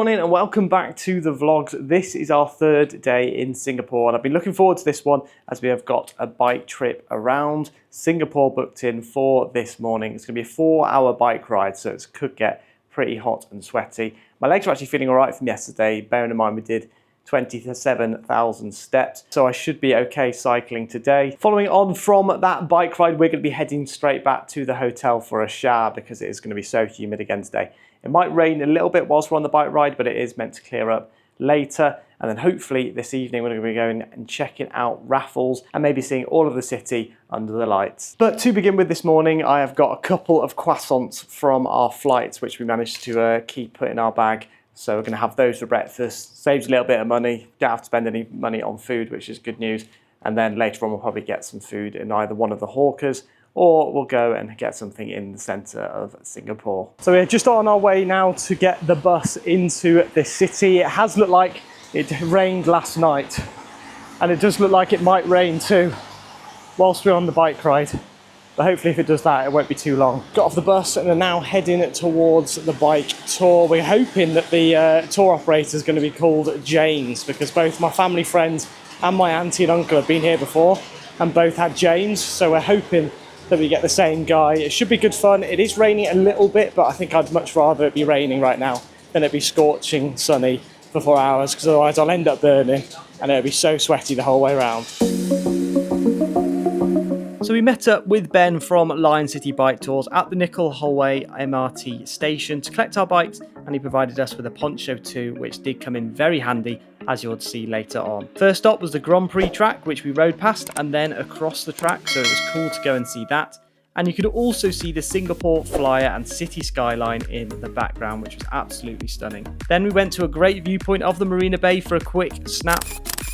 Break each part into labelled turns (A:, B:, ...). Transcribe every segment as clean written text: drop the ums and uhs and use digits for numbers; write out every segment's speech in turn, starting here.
A: morning and welcome back to the vlogs. This is our third day in Singapore and I've been looking forward to this one as we have got a bike trip around Singapore booked in for this morning. It's going to be a 4-hour bike ride, so it could get pretty hot and sweaty. My legs are actually feeling all right from yesterday, bearing in mind we did 27,000 steps, so I should be okay cycling today. Following on from that bike ride, we're going to be heading straight back to the hotel for a shower because it is going to be so humid again today. It might rain a little bit whilst we're on the bike ride, but it is meant to clear up later. And then hopefully this evening we're going to be going and checking out Raffles and maybe seeing all of the city under the lights. But to begin with this morning, I have got a couple of croissants from our flights, which we managed to keep put in our bag. So we're going to have those for breakfast. Saves a little bit of money. Don't have to spend any money on food, which is good news. And then later on we'll probably get some food in either one of the hawkers, or we'll go and get something in the centre of Singapore. So we're just on our way now to get the bus into the city. It has looked like it rained last night, and it does look like it might rain too whilst we're on the bike ride. But hopefully if it does that, it won't be too long. Got off the bus and are now heading towards the bike tour. We're hoping that the tour operator is going to be called James, because both my family friends and my auntie and uncle have been here before and both had James. So we're hoping that we get the same guy. It should be good fun. It is raining a little bit, but I think I'd much rather it be raining right now than it be scorching sunny for 4 hours, because otherwise I'll end up burning and it'll be so sweaty the whole way around. So we met up with Ben from Lion City Bike Tours at the Nickel Holway MRT station to collect our bikes, and he provided us with a poncho too, which did come in very handy, as you'll see later on. First stop was the Grand Prix track, which we rode past, and then across the track, so it was cool to go and see that. And you could also see the Singapore Flyer and city skyline in the background, which was absolutely stunning. Then we went to a great viewpoint of the Marina Bay for a quick snap.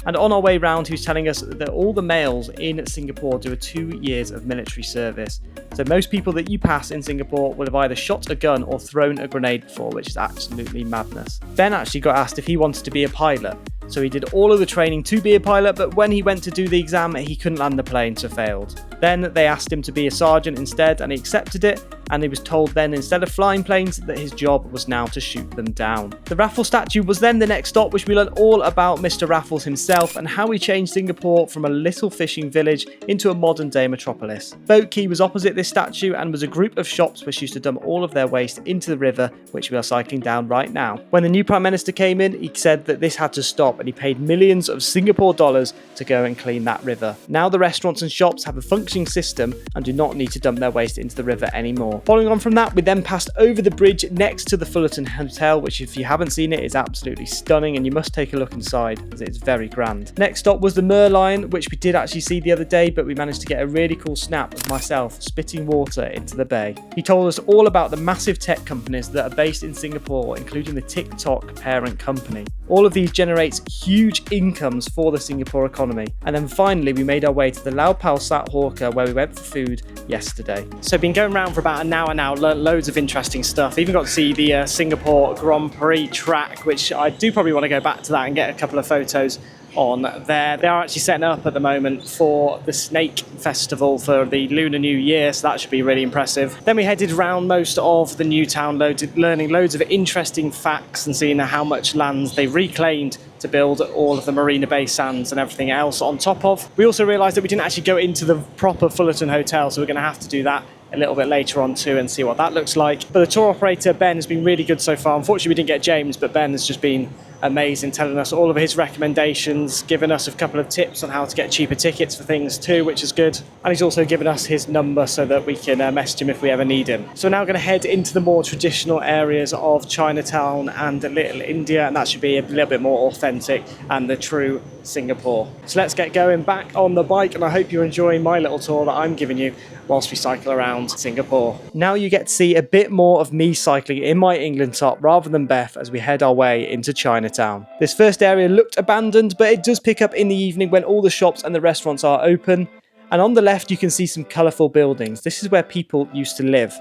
A: And on our way round, he was telling us that all the males in Singapore do a 2 years of military service. So most people that you pass in Singapore will have either shot a gun or thrown a grenade before, which is absolutely madness. Ben actually got asked if he wanted to be a pilot. So he did all of the training to be a pilot, but when he went to do the exam, he couldn't land the plane, so failed. Then they asked him to be a sergeant instead, and he accepted it, and he was told then instead of flying planes that his job was now to shoot them down. The Raffles statue was then the next stop, which we learned all about Mr. Raffles himself and how he changed Singapore from a little fishing village into a modern day metropolis. Boat Quay was opposite this statue and was a group of shops which used to dump all of their waste into the river, which we are cycling down right now. When the new Prime Minister came in, he said that this had to stop, and he paid millions of Singapore dollars to go and clean that river. Now the restaurants and shops have a functioning system and do not need to dump their waste into the river anymore. Following on from that, we then passed over the bridge next to the Fullerton Hotel, which if you haven't seen it is absolutely stunning, and you must take a look inside as it's very grand. Next stop was the Merlion, which we did actually see the other day, but we managed to get a really cool snap of myself spitting water into the bay. He told us all about the massive tech companies that are based in Singapore, including the TikTok parent company. All of these generates huge incomes for the Singapore economy. And then finally we made our way to the Lau Pau Sat Hawker, where we went for food yesterday. So been going around for about an hour now, learned loads of interesting stuff. Even got to see the Singapore Grand Prix track, which I do probably want to go back to that and get a couple of photos on there. They are actually setting up at the moment for the Snake Festival for the Lunar New Year, so that should be really impressive. Then we headed around most of the new town, learning loads of interesting facts and seeing how much land they reclaimed to build all of the Marina Bay sands and everything else on top of. We also realised that we didn't actually go into the proper Fullerton Hotel, so we're going to have to do that a little bit later on too and see what that looks like. But the tour operator, Ben, has been really good so far. Unfortunately, we didn't get James, but Ben has just been amazing, telling us all of his recommendations, giving us a couple of tips on how to get cheaper tickets for things too, which is good. And he's also given us his number so that we can message him if we ever need him. So we're now going to head into the more traditional areas of Chinatown and Little India, and that should be a little bit more authentic and the true Singapore. So let's get going back on the bike, and I hope you're enjoying my little tour that I'm giving you whilst we cycle around Singapore. Now you get to see a bit more of me cycling in my England top rather than Beth as we head our way into Chinatown. This first area looked abandoned, but it does pick up in the evening when all the shops and the restaurants are open. And on the left you can see some colourful buildings. This is where people used to live.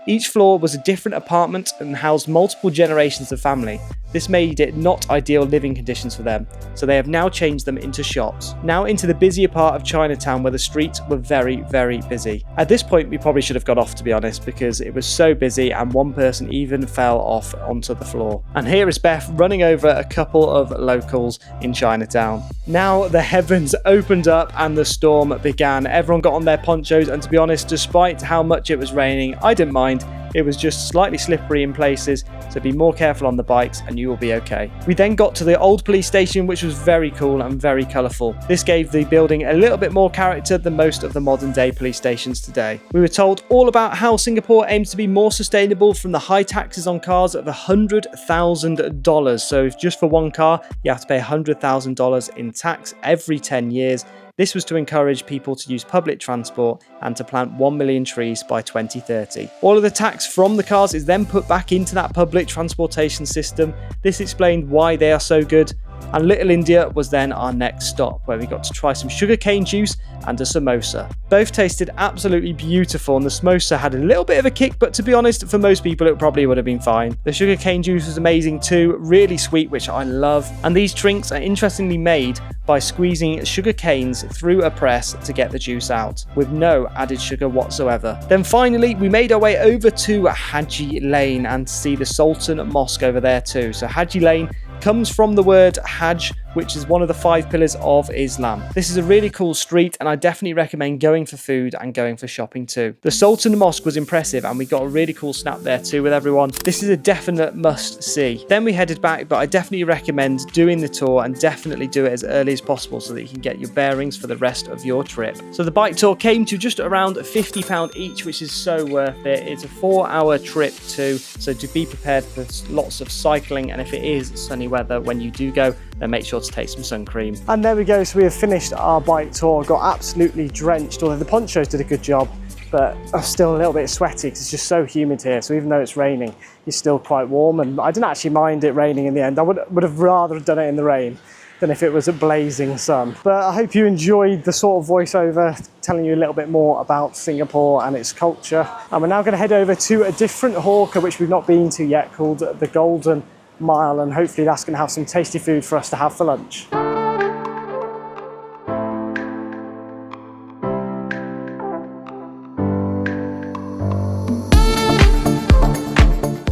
A: Each floor was a different apartment and housed multiple generations of family. This made it not ideal living conditions for them, so they have now changed them into shops. Now into the busier part of Chinatown where the streets were very, very busy. At this point we probably should have got off, to be honest, because it was so busy and one person even fell off onto the floor. And here is Beth running over a couple of locals in Chinatown. Now the heavens opened up and the storm began. Everyone got on their ponchos, and to be honest, despite how much it was raining, I didn't mind. It was just slightly slippery in places, so be more careful on the bikes and you will be okay. We then got to the old police station, which was very cool and very colourful. This gave the building a little bit more character than most of the modern day police stations today. We were told all about how Singapore aims to be more sustainable, from the high taxes on cars of $100,000. So if just for one car, you have to pay $100,000 in tax every 10 years. This was to encourage people to use public transport and to plant 1 million trees by 2030. All of the tax from the cars is then put back into that public transportation system. This explained why they are so good. And Little India was then our next stop, where we got to try some sugarcane juice and a samosa. Both tasted absolutely beautiful, and the samosa had a little bit of a kick, but to be honest, for most people it probably would have been fine. The sugarcane juice was amazing too, really sweet, which I love. And these drinks are interestingly made by squeezing sugar canes through a press to get the juice out, with no added sugar whatsoever. Then finally, we made our way over to Haji Lane and to see the Sultan Mosque over there too. So Haji Lane comes from the word Hajj, which is one of the 5 pillars of Islam. This is a really cool street, and I definitely recommend going for food and going for shopping too. The Sultan Mosque was impressive, and we got a really cool snap there too with everyone. This is a definite must see. Then we headed back, but I definitely recommend doing the tour, and definitely do it as early as possible so that you can get your bearings for the rest of your trip. So the bike tour came to just around £50 each, which is so worth it. It's a 4-hour trip too, so to be prepared for lots of cycling, and if it is sunny weather when you do go, then make sure to take some sun cream. And there we go, so we have finished our bike tour, got absolutely drenched, although the ponchos did a good job, but I'm still a little bit sweaty because it's just so humid here. So even though it's raining, it's still quite warm, and I didn't actually mind it raining in the end. I would have rather done it in the rain than if it was a blazing sun. But I hope you enjoyed the sort of voiceover telling you a little bit more about Singapore and its culture. And we're now going to head over to a different hawker which we've not been to yet, called the Golden Mile, and hopefully that's going to have some tasty food for us to have for lunch.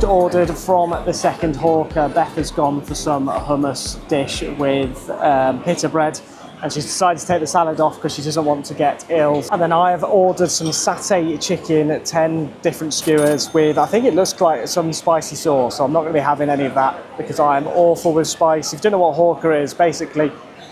A: Ordered from the second hawker. Beth has gone for some hummus dish with pita bread, and she's decided to take the salad off because she doesn't want to get ill. And then I have ordered some satay chicken, 10 different skewers with, I think it looks like some spicy sauce, so I'm not going to be having any of that because I am awful with spice. If you don't know what hawker is, basically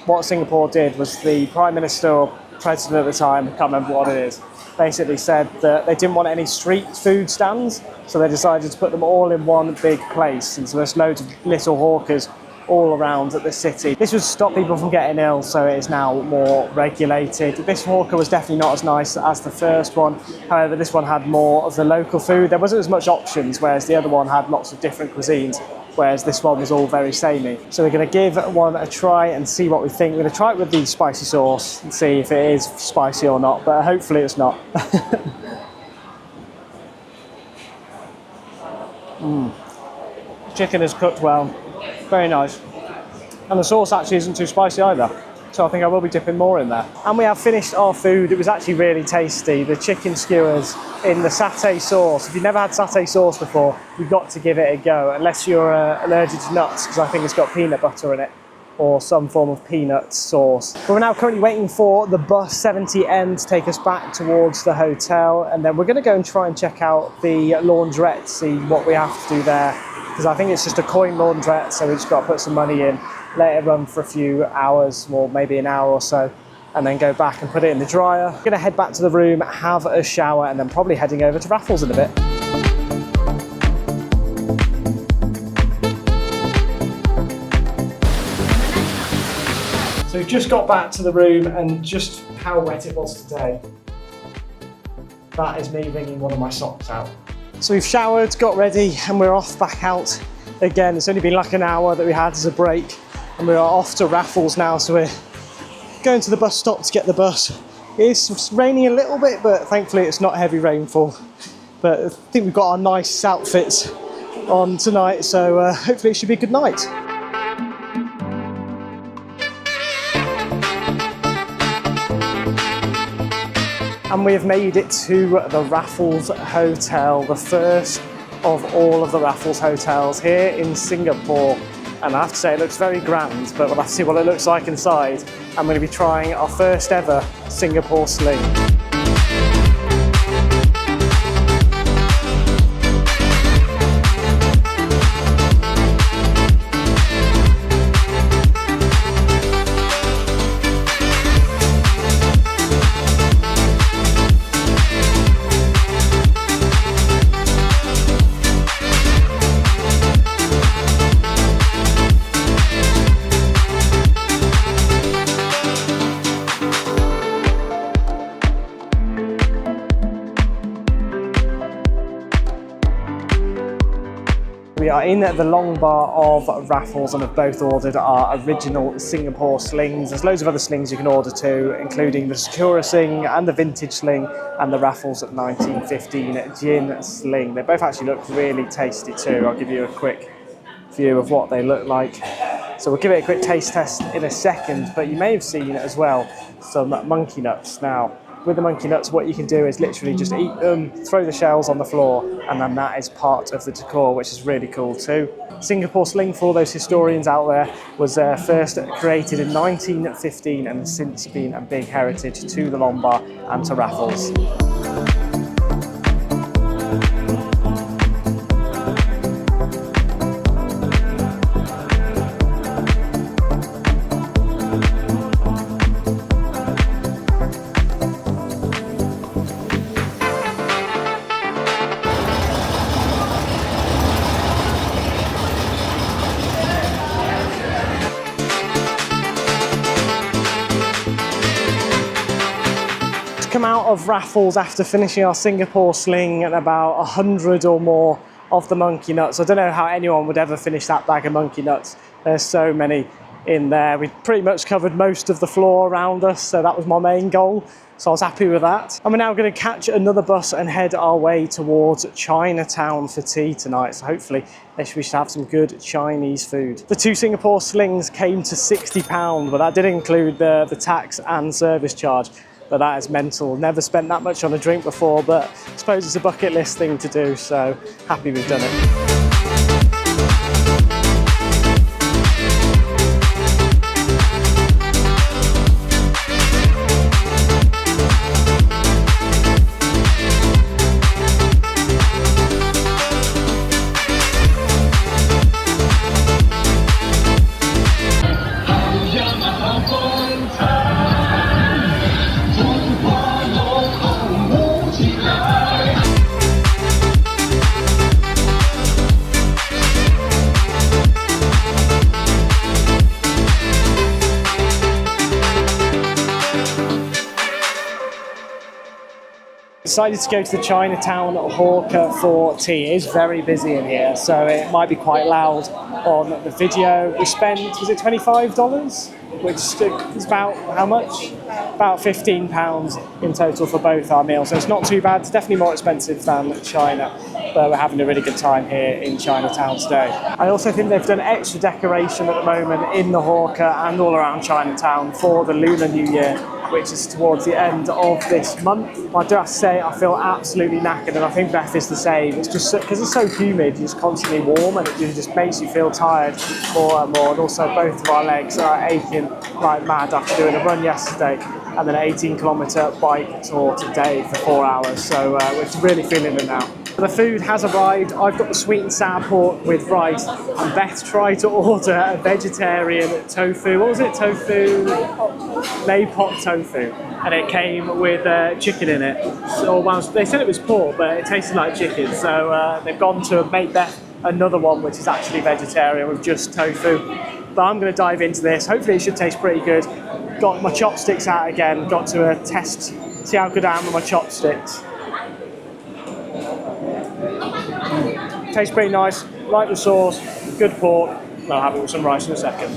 A: what Singapore did was the Prime Minister or President at the time, I can't remember what it is, basically said that they didn't want any street food stands, so they decided to put them all in one big place. And so there's loads of little hawkers all around the city. This was to stop people from getting ill, so it is now more regulated. This hawker was definitely not as nice as the first one. However, this one had more of the local food. There wasn't as much options, whereas the other one had lots of different cuisines, whereas this one was all very samey. So we're going to give one a try and see what we think. We're going to try it with the spicy sauce and see if it is spicy or not, but hopefully it's not. Chicken is cooked well, very nice. And the sauce actually isn't too spicy either, so I think I will be dipping more in there. And we have finished our food. It was actually really tasty. The chicken skewers in the satay sauce. If you've never had satay sauce before, you've got to give it a go, unless you're allergic to nuts, because I think it's got peanut butter in it, or some form of peanut sauce. But we're now currently waiting for the bus 70N to take us back towards the hotel, and then we're going to go and try and check out the laundrette, see what we have to do there, because I think it's just a coin laundrette, so we've just got to put some money in, let it run for a few hours, or maybe an hour or so, and then go back and put it in the dryer. We're going to head back to the room, have a shower, and then probably heading over to Raffles in a bit. So we've just got back to the room, and just how wet it was today. That is me wringing one of my socks out. So we've showered, got ready, and we're off back out again. It's only been like an hour that we had as a break, and we are off to Raffles now, so we're going to the bus stop to get the bus. It is raining a little bit, but thankfully it's not heavy rainfall. But I think we've got our nice outfits on tonight, so hopefully it should be a good night. And we have made it to the Raffles Hotel, the first of all of the Raffles hotels here in Singapore. And I have to say it looks very grand, but we'll have to see what it looks like inside. I'm going to be trying our first ever Singapore Sling. We are in the long bar of Raffles and have both ordered our original Singapore slings. There's loads of other slings you can order too, including the Sakura Sling and the Vintage Sling and the Raffles 1915 Gin Sling. They both actually look really tasty too. I'll give you a quick view of what they look like. So we'll give it a quick taste test in a second, but you may have seen as well some monkey nuts. Now, with the monkey nuts, what you can do is literally just eat them, throw the shells on the floor, and then that is part of the decor, which is really cool too. Singapore Sling, for all those historians out there, was first created in 1915 and has since been a big heritage to the Lombard and to Raffles. Come out of Raffles after finishing our Singapore Sling and about 100 or more of the monkey nuts. I don't know how anyone would ever finish that bag of monkey nuts. There's so many in there. We pretty much covered most of the floor around us, so that was my main goal. So I was happy with that. And we're now going to catch another bus and head our way towards Chinatown for tea tonight. So hopefully we should have some good Chinese food. The two Singapore Slings came to £60, but that did include the tax and service charge. But that is mental. Never spent that much on a drink before, but I suppose it's a bucket list thing to do, so happy we've done it. Decided to go to the Chinatown Hawker for tea. It is very busy in here, so it might be quite loud on the video. We spent, was it $25? Which is about how much? About £15 in total for both our meals. So it's not too bad. It's definitely more expensive than China, but we're having a really good time here in Chinatown today. I also think they've done extra decoration at the moment in the Hawker and all around Chinatown for the Lunar New Year, which is towards the end of this month. I do have to say, I feel absolutely knackered, and I think Beth is the same. It's just because it's so humid, it's constantly warm, and it just makes you feel tired more and more. And also, both of our legs are aching like mad after doing a run yesterday and then an 18-kilometre bike tour today for 4 hours. So we're really feeling it now. The food has arrived. I've got the sweet and sour pork with rice, and Beth tried to order a vegetarian tofu. What was it? Tofu? Lei pot tofu. And it came with chicken in it. So, well, they said it was pork, but it tasted like chicken. So they've gone to make Beth another one, which is actually vegetarian with just tofu. But I'm going to dive into this. Hopefully it should taste pretty good. Got my chopsticks out again. Got to test, see how good I am with my chopsticks. Tastes pretty nice, like the sauce, good pork. I'll have it with some rice in a second.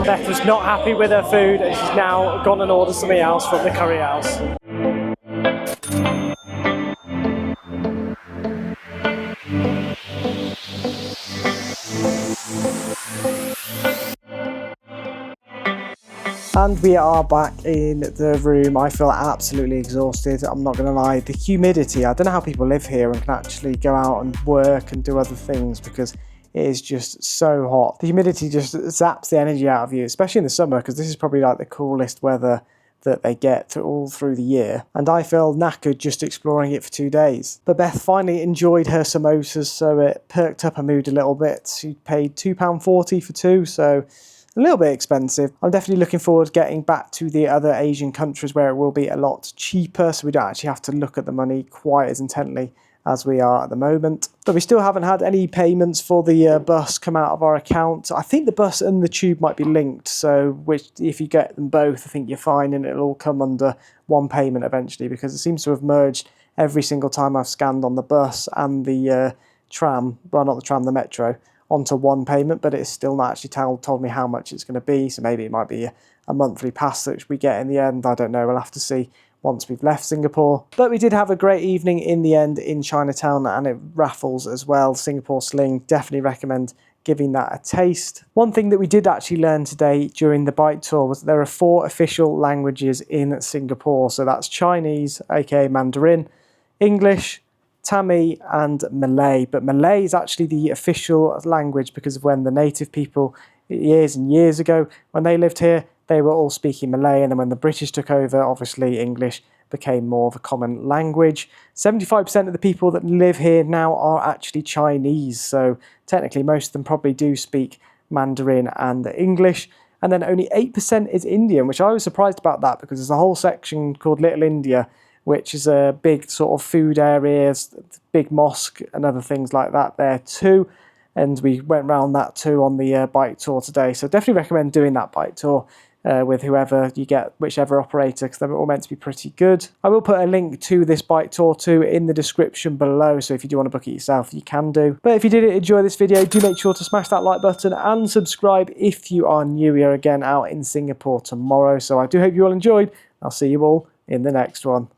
A: Beth was not happy with her food and she's now gone and ordered something else from the curry house. And we are back in the room. I feel absolutely exhausted. I'm not going to lie. The humidity, I don't know how people live here and can actually go out and work and do other things because it is just so hot. The humidity just zaps the energy out of you, especially in the summer, because this is probably like the coolest weather that they get all through the year. And I feel knackered just exploring it for 2 days. But Beth finally enjoyed her samosas, so it perked up her mood a little bit. She paid £2.40 for two, so a little bit expensive. I'm definitely looking forward to getting back to the other Asian countries where it will be a lot cheaper, so we don't actually have to look at the money quite as intently as we are at the moment. But we still haven't had any payments for the bus come out of our account. I think the bus and the tube might be linked, so which if you get them both, I think you're fine and it'll all come under one payment eventually, because it seems to have merged every single time I've scanned on the bus and the tram, well not the tram, the metro, onto one payment, but it's still not actually told me how much it's going to be, so maybe it might be a monthly pass that we get in the end. I don't know, we'll have to see once we've left Singapore. But we did have a great evening in the end in Chinatown and at Raffles as well. Singapore Sling, definitely recommend giving that a taste. One thing that we did actually learn today during the bike tour was that there are 4 official languages in Singapore. So that's Chinese, aka Mandarin, English, Tamil and Malay. But Malay is actually the official language because of when the native people, years and years ago, when they lived here, they were all speaking Malay, and then when the British took over, obviously English became more of a common language. 75% of the people that live here now are actually Chinese, so technically most of them probably do speak Mandarin and English. And then only 8% is Indian, which I was surprised about that because there's a whole section called Little India, which is a big sort of food areas, big mosque and other things like that there too. And we went round that too on the bike tour today. So definitely recommend doing that bike tour with whoever you get, whichever operator, because they're all meant to be pretty good. I will put a link to this bike tour too in the description below, so if you do want to book it yourself, you can do. But if you did enjoy this video, do make sure to smash that like button and subscribe if you are new. We are again out in Singapore tomorrow, so I do hope you all enjoyed. I'll see you all in the next one.